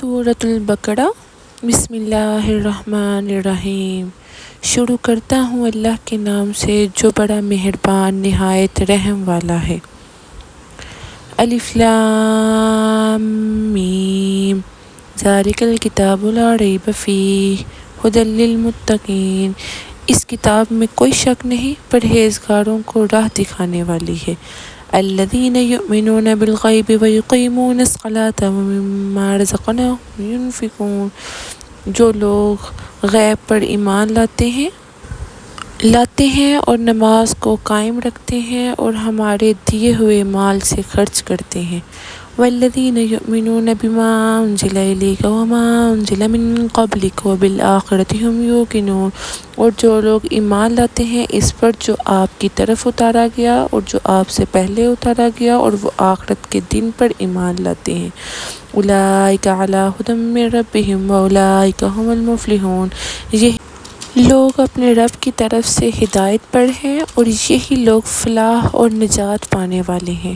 سورۃ البقرہ۔ بسم اللہ الرحمن الرحیم۔ شروع کرتا ہوں اللہ کے نام سے جو بڑا مہربان نہایت رحم والا ہے۔ الف لام میم ذالک الکتاب لا ریب فیہ ھدی للمتقین۔ اس کتاب میں کوئی شک نہیں، پرہیزگاروں کو راہ دکھانے والی ہے۔ الذین یؤمنون بالغیب ویقیمون الصلاۃ ومما رزقناہم ینفقون۔ جو لوگ غیب پر ایمان لاتے ہیں اور نماز کو قائم رکھتے ہیں اور ہمارے دیے ہوئے مال سے خرچ کرتے ہیں۔ والذین یؤمنون بما انزل الیک وما انزل من قبلک وبالآخرۃ ھم یوقنون۔ اور جو لوگ ایمان لاتے ہیں اس پر جو آپ کی طرف اتارا گیا اور جو آپ سے پہلے اتارا گیا، اور وہ آخرت کے دن پر ایمان لاتے ہیں۔ اولئک علی ھدی من ربہم واولئک ھم المفلحون۔ یہ لوگ اپنے رب کی طرف سے ہدایت پر ہیں اور یہی لوگ فلاح اور نجات پانے والے ہیں۔